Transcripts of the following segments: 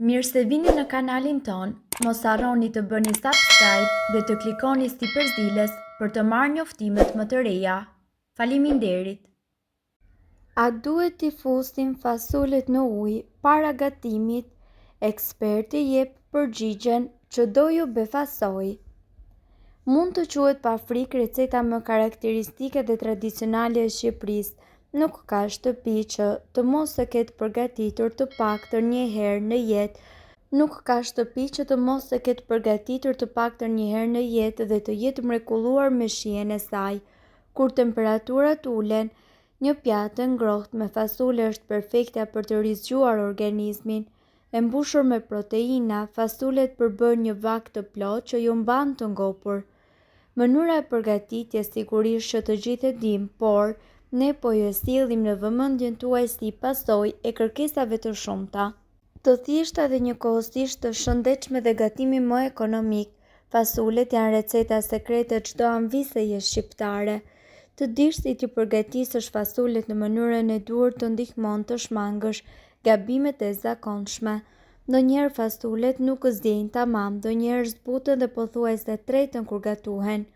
Mirë se vini në kanalin ton, mos harroni të bëni subscribe dhe të klikoni si përzdiles për të marrë njoftimet më të reja. Faleminderit! A duhet t'i fusim fasulet në ujë para gatimit? Eksperti jep përgjigjen që do ju befasoj. Mund të quhet pa frikë receta më karakteristike dhe tradicionale e Shqipërisë. Nuk ka shtëpi që të mos e ketë përgatitur të paktën një herë në jetë. Nuk ka shtëpi që të mos e ketë përgatitur të paktën një herë në jetë dhe të jetë mrekulluar me shijen e saj. Kur temperaturat ulen, një pjatë ngrohtë me fasule është perfekte për të rizgjuar organizmin. E mbushur me proteina, fasulet përbën një vak të plotë që ju mban të ngopur. Mënyra e përgatitjes sigurisht që të gjithë e dim, por ne po ju e sjellim në vëmendjen tuaj si pasojë e kërkesave të shumta. Të thjeshta dhe njëkohësisht të shëndetshme dhe gatimi më ekonomik, fasulet janë receta sekrete çdo anviseje shqiptare. Të dish si t'i përgatisësh fasulet në mënyrën e duhur të ndihmon të shmangësh gabimet e zakonshme. Ndonjëherë fasulet nuk zgjejnë tamam, ndonjëherë zbuten dhe pothuajse tretën kur gatuhen.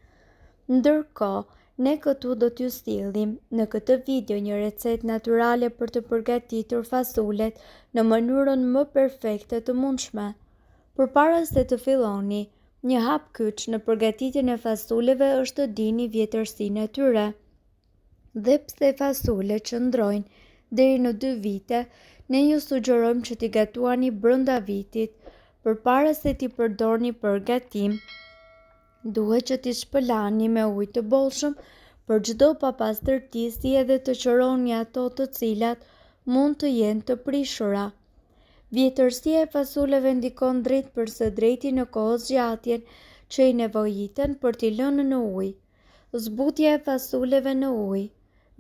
Ndërkohë, ne këtu do t'ju sjellim në këtë video një recetë natyrale për të përgatitur fasulet në mënyrën më perfekte të mundshme. Përpara se të filloni, një hap kyç në përgatitjen e fasuleve është të dini vjetërsinë e tyre. Dhe pse fasulet qëndrojnë deri në 2 vite, ne ju sugjerojmë që t'i gatuani brenda vitit. Përpara se t'i përdorni për gatim, duhet që t'i shpëlani me ujë të bollshëm për çdo papastërti, si edhe të qëroni ato të cilat mund të jenë të prishura. Vjetërsia e fasuleve ndikon drejt për së drejti në kohëzgjatjen që i nevojiten për t'i lënë në ujë. Zbutja e fasuleve në ujë.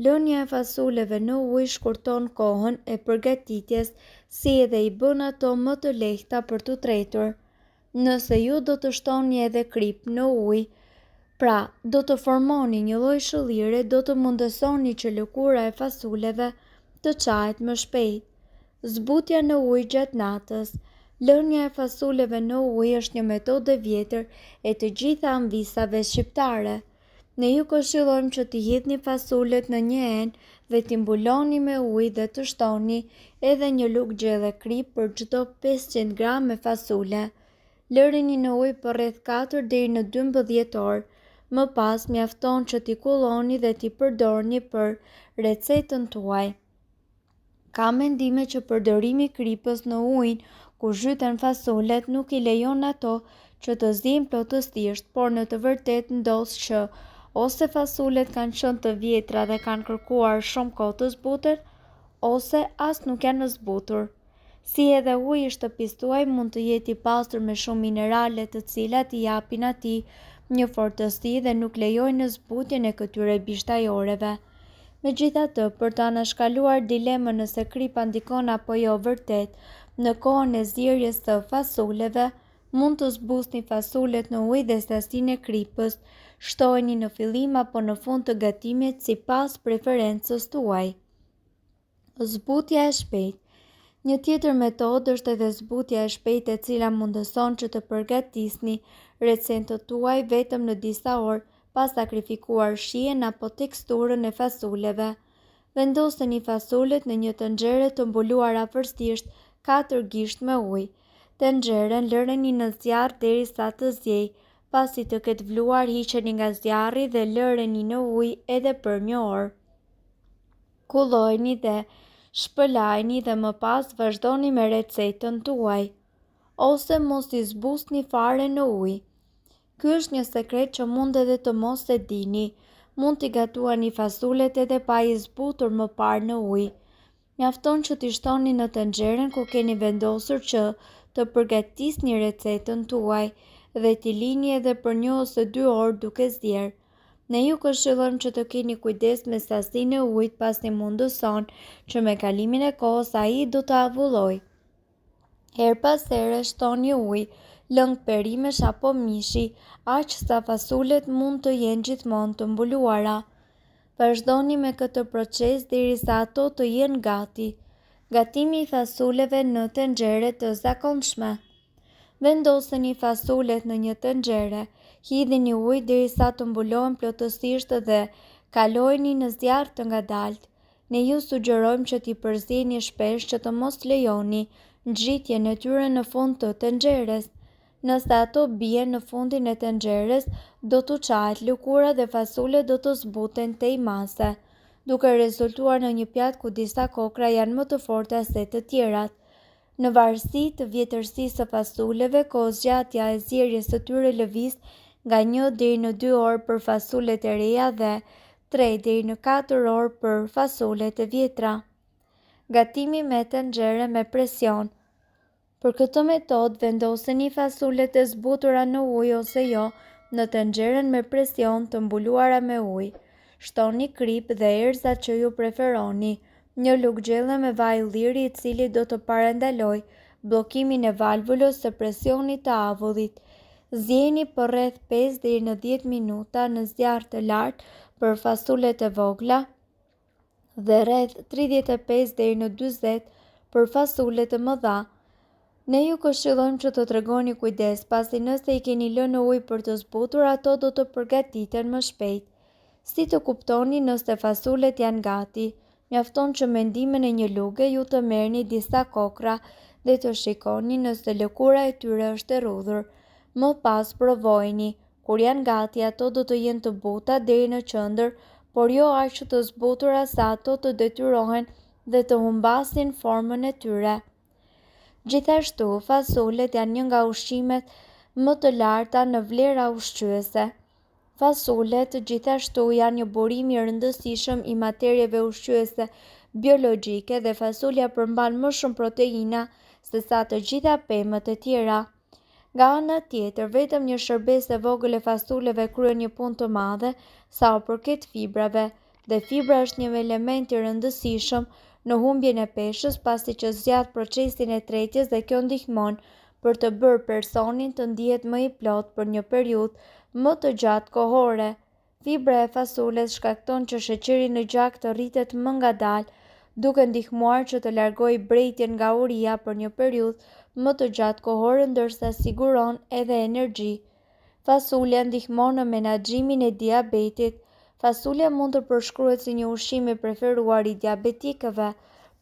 Lënia e fasuleve në ujë shkurton kohën e përgatitjes, si edhe i bën ato më të lehta për t'u tretur. Nëse ju do të shtoni edhe krip në ujë, pra do të formoni një lloj shëllire, do të mundësoni që lëkura e fasuleve të çahet më shpejt. Zbutja në ujë gjatë natës. Lënia e fasuleve në ujë është një metodë vjetër e të gjitha anvisave shqiptare. Ne ju këshillojmë që t'i hidhni fasulet në një enë dhe t'i mbuloni me ujë dhe të shtoni edhe një lugë gjelle krip për çdo 500 gram me fasule. Lërini në ujë për rreth 4 deri në 12 orë. Më pas mjafton që t'i kulloni dhe t'i përdorni për recetën tuaj. Ka mendime që përdorimi i kripës në ujin ku zhyten fasulet nuk i lejon ato që të ziejnë plotësisht, por në të vërtetë ndodh që ose fasulet kanë qenë të vjetra dhe kanë kërkuar shumë kohë të zbuten, ose as nuk janë zbutur. Si edhe uji i shtëpisë tuaj mund të jetë i pasur me shumë minerale të cilat i japin atij një fortësi dhe nuk lejojnë zbutjen e këtyre bishtajoreve. Megjithatë, për të anashkaluar dilemën nëse kripa ndikon apo jo vërtet në kohën e zjerjes së fasuleve, mund të zbusni fasulet në ujë dhe sasinë e kripës. Shtojeni në fillim apo në fund të gatimit sipas preferencës tuaj. Zbutja e shpejtë. Një tjetër metodë është edhe zbutja e shpejtë, e cila mundëson që të përgatisni recetën tuaj vetëm në disa orë pas sakrifikuar shijen apo teksturën e fasuleve. Vendoseni fasulet në një tenxhere të mbuluar afërsisht 4 gisht me ujë. Tenxheren lëreni në zjarr derisa të ziejë. Pasi të ketë vluar, hiqeni nga zjarri dhe lëreni në ujë edhe për 1 orë. Kullojeni dhe shpëlajni dhe më pas vazhdoni me recetën tuaj, ose mos i zbusni fare në ujë. Ky është një sekret që mund edhe të mos e dini. Mund t'i gatuani fasulet edhe pa i zbutur më parë në ujë. Mjafton që t'i shtoni në tenxheren ku keni vendosur që të përgatisni recetën tuaj dhe t'i lini edhe për 1 ose 2 orë duke zier. Ne ju këshillojmë që të keni kujdes me sasinë e ujit, pasi mundëson që me kalimin e kohës ai do të avullojë. Her pas here shtoni ujë, lëng perimesh apo mishi, aq sa fasulet mund të jenë gjithmonë të mbuluara. Vazhdoni me këtë proces derisa ato të jenë gati. Gatimi i fasuleve në tenxhere të zakonshme. Vendoseni fasulet në një tenxhere, hidhini ujë derisa të mbulohen plotësisht dhe kalojeni në zjarr të ngadalt. Ne ju sugjerojmë që t'i përzini shpesh që të mos lejoni nxitjen e tyre në fund të tenxheres. Nëse ato bien në fundin e tenxheres, do t'u çahet lëkura dhe fasulet do të zbuten tej mase, duke rezultuar në një pjatë ku disa kokra janë më të forta se të tjerat. Në varësi të vjetërsisë së fasuleve, kohëzgjatja e zjerjes së tyre lëviz nga 1 deri në 2 orë për fasulet e reja dhe 3 deri në 4 orë për fasulet e vjetra. Gatimi me tenxhere me presion. Për këtë metodë vendoseni fasulet e zbutura në ujë ose jo në tenxheren me presion të mbuluara me ujë. Shtoni krip dhe erëzat që ju preferoni, një lugë gjelle me vaj ulliri i cili do të parandaloj bllokimin e valvulës së presionit të avullit. Zjeni për rreth 5 deri në 10 minuta në zjarr të lartë për fasulet e vogla dhe rreth 35 deri në 40 për fasulet e mëdha. Ne ju këshillojmë që të tregoni kujdes, pasi nëse i keni lënë ujë për të zbutur, ato do të përgatiten më shpejt. Si të kuptoni nëse fasulet janë gati? Mjafton që me ndihmën e një luge ju të merrni disa kokra dhe të shikoni nëse lëkura e tyre është e rrudhur. Më pas provojeni. Kur janë gati, ato do të jenë të buta deri në qendër, por jo aq të zbutura sa ato të detyrohen dhe të humbasin formën e tyre. Gjithashtu, fasulet janë një nga ushqimet më të larta në vlera ushqyese. Fasulet gjithashtu janë një burim i rëndësishëm i materieve ushqyese biologjike dhe fasulja përmban më shumë proteina se sa të gjitha pemët e tjera. Nga ana tjetër, vetëm një shërbes e vogël e fasuleve kryen një punë të madhe sa u përket fibrave, dhe fibra është një element i rëndësishëm në humbjen e peshës, pasi që zgjat procesin e tretjes dhe kjo ndihmon për të bërë personin të ndihet më i plot për një periudhë më të gjatë kohore. Fibra e fasules shkakton që sheqeri në gjak të rritet më ngadalë, duke ndihmuar që të largojë brejtjen nga uria për një periudhë më të gjatë kohore, ndërsa siguron edhe energji. Fasulja ndihmon në menaxhimin e diabetit. Fasulja mund të përshkruhet si një ushqim i preferuar i diabetikëve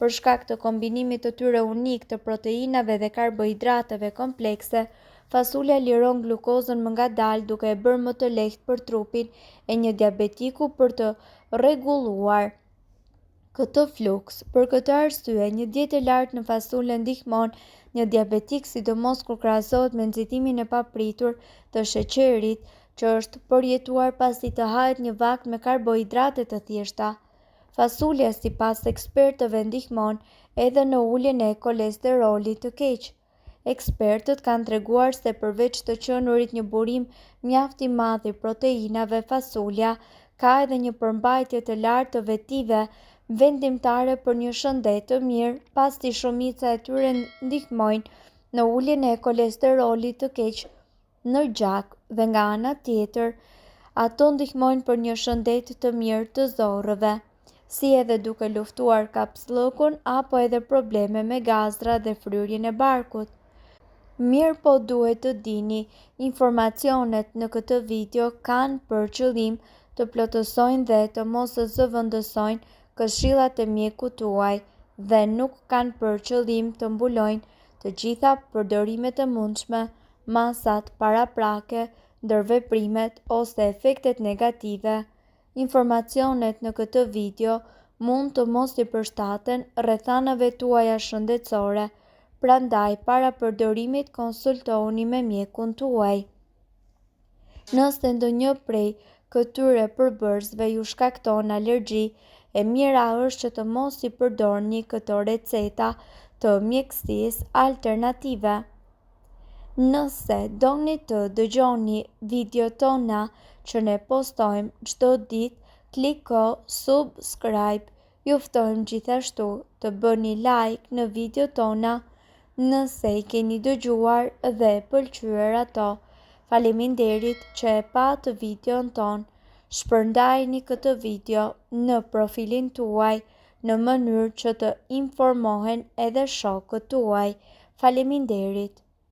për shkak të kombinimit të tyre unik të proteinave dhe karbohidrateve komplekse. Fasulja liron glukozën më ngadalë, duke e bërë më të lehtë për trupin e një diabetiku për të rregulluar këtë fluks. Për këtë arsye, një dietë e lartë në fasule ndihmon një diabetik, sidomos kur krahasohet me nxitimin e papritur të sheqerit, që është përjetuar pasi të hahet një vakt me karbohidrate të thjeshta. Fasulja, sipas ekspertëve, ndihmon edhe në uljen e kolesterolit të keq. Ekspertët kanë treguar se përveç të qenurit një burim mjaft i madh i proteinave, fasulja ka edhe një përmbajtje të lartë të vetive vendimtare për një shëndet të mirë, pasi shumica e tyre ndihmojnë në uljen e kolesterolit të keq në gjak, dhe nga ana tjetër, ato ndihmojnë për një shëndet të mirë të zorrëve, si edhe duke luftuar kapsllëkun apo edhe probleme me gazra dhe fryrjen e barkut. Mirë po duhet të dini, informacionet në këtë video kanë për qëllim të plotësojnë dhe të mos zëvendësojnë këshillat e mjekut tuaj dhe nuk kanë për qëllim të mbulojnë të gjitha përdorimet e mundshme, masat paraprake, ndërveprimet ose efektet negative. Informacionet në këtë video mund të mos i përshtaten rrethanave tuaja shëndetësore, prandaj para përdorimit konsultohuni me mjekun tuaj. Nëse ndonjë prej këtyre përbërësve ju shkakton alergji, e mira është që të mos i përdorni këto receta të mjekësisë alternative. Nëse doni të dëgjoni videot tona që ne postojmë çdo ditë, kliko subscribe. Ju ftojmë gjithashtu të bëni like në videot tona nëse i keni dëgjuar dhe pëlqyer ato. Faleminderit që e patë videon ton. Shpërndajeni këtë video në profilin tuaj në mënyrë që të informohen edhe shokët tuaj. Faleminderit.